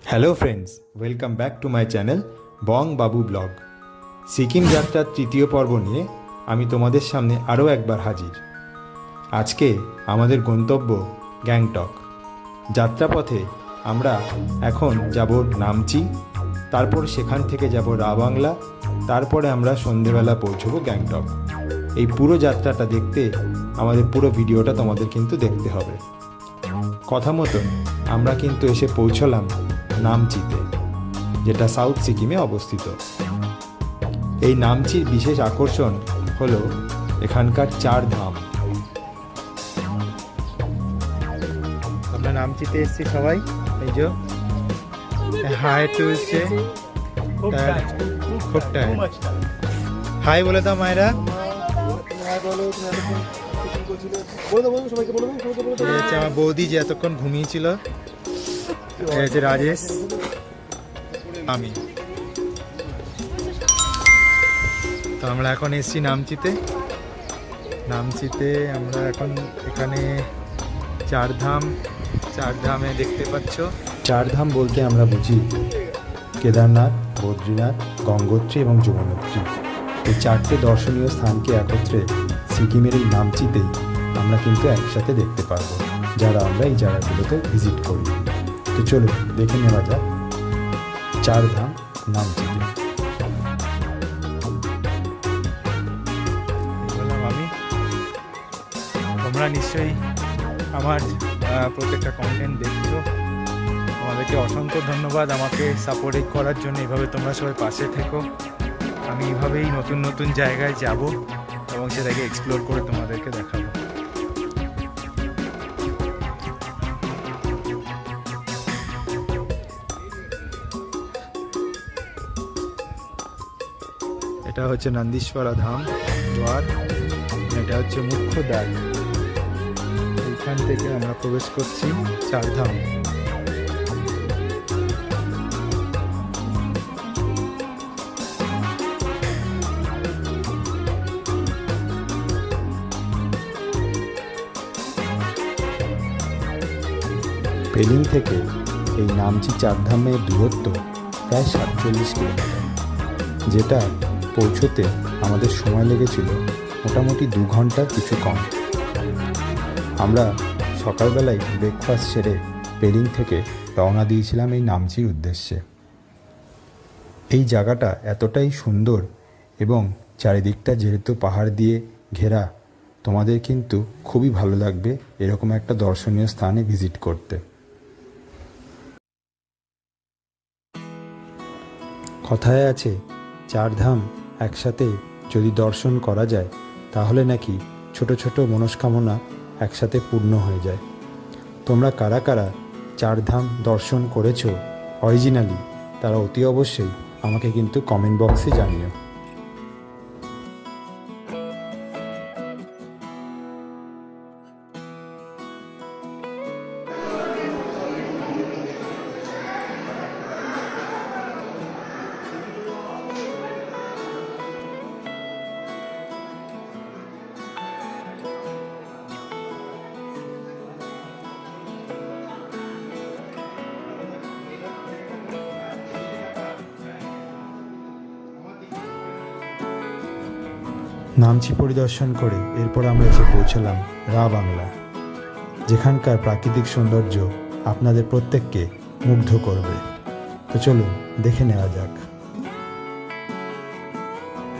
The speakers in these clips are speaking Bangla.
Hello friends, welcome back to my channel Bong Babu vlog. Sikkim যাত্রার তৃতীয় পর্ব নিয়ে আমি তোমাদের সামনে আরও একবার হাজির। আজকে আমাদের গন্তব্য গ্যাংটক। যাত্রাপথে আমরা এখন যাব নামচি, তারপর সেখান থেকে যাব রাবাংলা, তারপরে আমরা সন্ধেবেলা পৌঁছবো গ্যাংটক। এই পুরো যাত্রাটা দেখতে আমাদের পুরো ভিডিওটা তোমাদের কিন্তু দেখতে হবে। কথা মতন আমরা কিন্তু এসে পৌঁছলাম নামচিতে, যেটা সাউথ সিকিমে অবস্থিত। এই নামচির বিশেষ আকর্ষণ হলো এখানকার 4 ধাম। আমরা নামচিতে এসেছি সবাই, এই যে হাই তুলছে, খুব টায়ার্ড। হাই বলে দাও মায়েরা। আমার বৌদি যে এতক্ষণ ঘুমিয়েছিল, রাজেশ, আমি। তো আমরা এখন এসেছি নামচিতে। আমরা এখন এখানে 4 ধামে দেখতে পাচ্ছ। 4 ধাম বলতে আমরা বুঝি কেদারনাথ, বদ্রীনাথ, গঙ্গোত্রী এবং যমুনোত্রী। এই 4টে দর্শনীয় স্থানকে একত্রে সিকিমের এই নামচিতেই আমরা কিন্তু একসাথে দেখতে পারবো, যারা আমরা এই জায়গাগুলোতে ভিজিট করি। তো চলো দেখে নেওয়া যাক 4 ধাম নামচিতে। বললাম আমি, তোমরা নিশ্চয়ই আমার প্রত্যেকটা কন্টেন্ট দেখছো। তোমাদেরকে অসংখ্য ধন্যবাদ আমাকে সাপোর্ট করার জন্য। এইভাবে তোমরা সবাই পাশে থেকো। আমি এইভাবেই নতুন নতুন জায়গায় যাব এবং সেটাকে এক্সপ্লোর করে তোমাদেরকে দেখাবো। এটা হচ্ছে নন্দীশ্বরা ধাম দ্বার, এটা হচ্ছে মুখ্য দ্বার। এইখান থেকে আমরা প্রবেশ করছি 4 ধাম। পেলিং থেকে এই নামচি 4 ধামের দূরত্ব প্রায় 47 কিলোমিটার, যেটা পৌঁছতে আমাদের সময় লেগেছিল মোটামুটি 2 ঘন্টার কিছু কম। আমরা সকালবেলায় ব্রেকফাস্ট সেরে পেলিং থেকে রওনা দিয়েছিলাম এই নামচির উদ্দেশ্যে। এই জায়গাটা এতটাই সুন্দর এবং চারিদিকটা যেহেতু পাহাড় দিয়ে ঘেরা, তোমাদের কিন্তু খুবই ভালো লাগবে এরকম একটা দর্শনীয় স্থানে ভিজিট করতে। কথায় আছে 4 ধাম একসাথে যদি দর্শন করা যায় তাহলে নাকি ছোট ছোট মনস্কামনা একসাথে পূর্ণ হয়ে যায়। তোমরা কারা কারা 4 ধাম দর্শন করেছো অরিজিনালি, তারা অতি অবশ্যই আমাকে কিন্তু কমেন্ট বক্সে জানিও। নামচি পরিদর্শন করে এরপর আমরা এসে পৌঁছলাম রাবাংলা, যেখানকার প্রাকৃতিক সৌন্দর্য আপনাদের প্রত্যেককে মুগ্ধ করবে। তো চলুন দেখে নেওয়া যাক।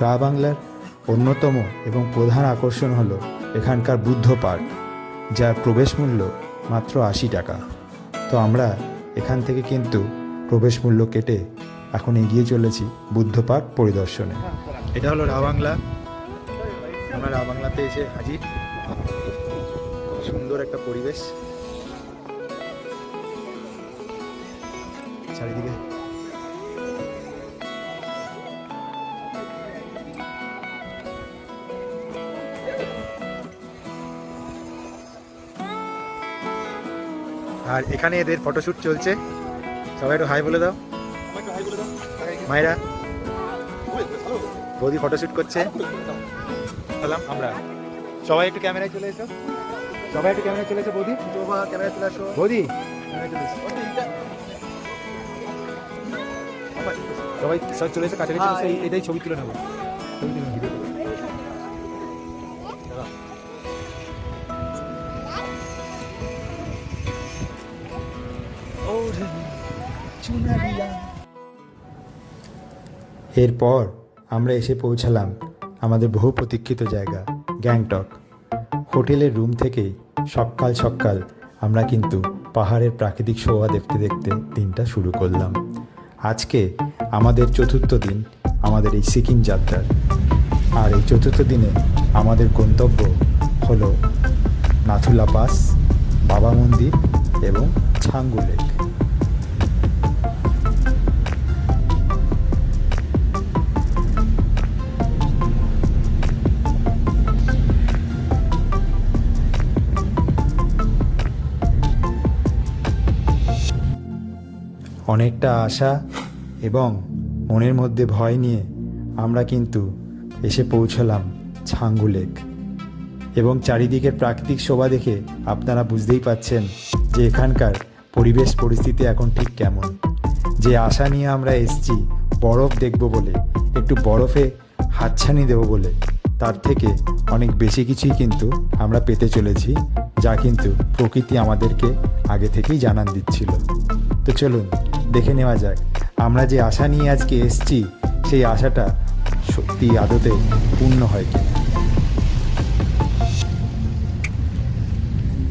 রাবাংলার অন্যতম এবং প্রধান আকর্ষণ হলো এখানকার বুদ্ধ পার্ক, যার প্রবেশ মূল্য মাত্র 80 টাকা। তো আমরা এখান থেকে কিন্তু প্রবেশ মূল্য কেটে এখন এগিয়ে চলেছি বুদ্ধ পার্ক পরিদর্শনে। এটা হলো রাবাংলা। আমরা রাবাংলাতে এসে হাজির। সুন্দর একটা পরিবেশ, চারিদিকে আর এখানে এদের ফটোশ্যুট চলছে। সবাই একটু হাই বলে দাও। মায়েরা, বৌদি ফটোশ্যুট করছে। আমরা সবাই একটু ক্যামেরায় চলে এসো। বৌদি ক্যামেরায় চলে আসো। বৌদি ক্যামেরায় চলে এসো। সবাই সব চলে এসে কাছাকাছি এসে এটাই ছবি তুলে নেবো। এরপর আমরা এসে পৌঁছালাম আমাদের বহু প্রতীক্ষিত জায়গা গ্যাংটক। হোটেলের রুম থেকেই সকাল সকাল আমরা কিন্তু পাহাড়ের প্রাকৃতিক শোভা দেখতে দেখতে দিনটা শুরু করলাম। আজকে আমাদের চতুর্থ দিন আমাদের এই সিকিম যাত্রার। আর এই চতুর্থ দিনে আমাদের গন্তব্য হলো নাথুলা পাস, বাবা মন্দির এবং ছাঙ্গু লেক। অনেকটা আশা এবং মনের মধ্যে ভয় নিয়ে আমরা কিন্তু এসে পৌঁছলাম ছাঙ্গু লেক। এবং চারিদিকের প্রাকৃতিক শোভা দেখে আপনারা বুঝতেই পাচ্ছেন যে এখানকার পরিবেশ পরিস্থিতি এখন ঠিক কেমন। যে আশা নিয়ে আমরা এসেছি বরফ দেখব বলে, একটু বরফে হাতছানি দেব বলে, তার থেকে অনেক বেশি কিছুই কিন্তু আমরা পেতে চলেছি, যা কিন্তু প্রকৃতি আমাদেরকে আগে থেকেই জানান দিচ্ছিল। তো চলুন দেখে নেওয়া যাক আমরা যে আশা নিয়ে আজকে এসেছি সেই আশাটা সত্যি আদতে পূর্ণ হয় কি।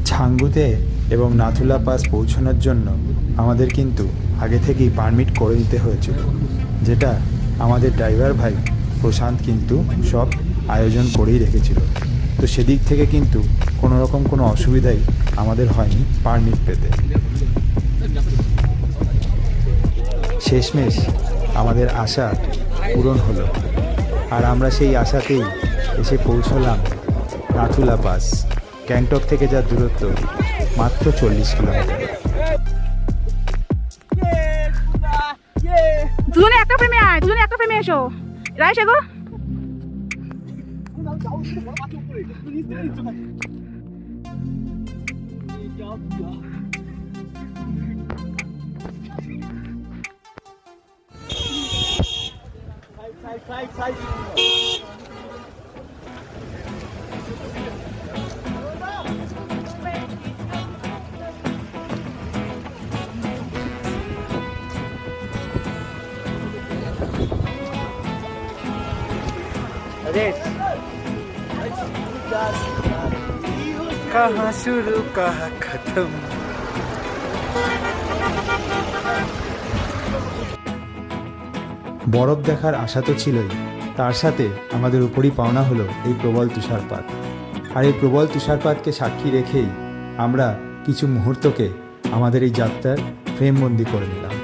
ছাঙ্গুতে এবং নাথুলা পাস পৌঁছানোর জন্য আমাদের কিন্তু আগে থেকেই পারমিট করে নিতে হয়েছিল, যেটা আমাদের ড্রাইভার ভাই প্রশান্ত কিন্তু সব আয়োজন করেই রেখেছিল। তো সেদিক থেকে কিন্তু কোনো রকম কোনো অসুবিধাই আমাদের হয়নি পারমিট পেতে। শেষমেশ আমাদের আশা পূরণ হলো, আর আমরা সেই আশাতেই এসে পৌঁছলাম নাথুলা পাস। গ্যাংটক থেকে যার দূরত্ব মাত্র 40 কিলোমিটার। দুজনে একটা ফ্রেমে আয়, দুজনে একটা ফ্রেমে এসো। রাইস এগো। कहाँ शुरू कहाँ खत्म। বরফ দেখার আশা তো ছিলই, তার সাথে আমাদের উপরই পাওনা হলো এই প্রবল তুষারপাত। আর এই প্রবল তুষারপাতকে সাক্ষী রেখেই আমরা কিছু মুহূর্তকে আমাদের এই যাত্রার ফ্রেমবন্দি করে নিলাম।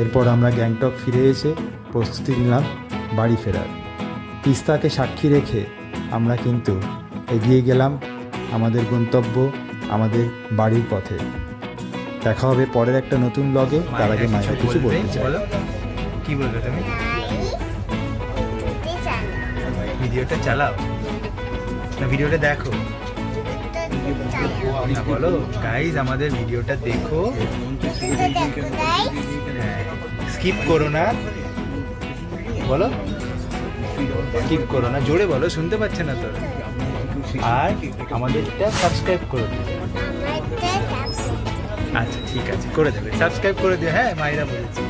এরপর আমরা গ্যাংটক ফিরে এসে প্রস্তুতি নিলাম বাড়ি ফেরার। তিস্তাকে সাক্ষী রেখে আমরা কিন্তু এগিয়ে গেলাম আমাদের গন্তব্য, আমাদের বাড়ির পথে। দেখা হবে পরের একটা নতুন ব্লগে। তার আগে মায়ের কিছু বলতে চাই। কি বলবে তুমি? ভিডিওটা চালাও না, ভিডিওটা দেখো না, বলো গাইজ আমাদের ভিডিওটা দেখো, স্কিপ করো না, বলো স্কিপ করো না, জোরে বলো, শুনতে পাচ্ছে না তো। আর আমাদেরটা সাবস্ক্রাইব করে দিও। আচ্ছা ঠিক আছে, করে দেবে, সাবস্ক্রাইব করে দিও। হ্যাঁ মায়েরা বলেছে।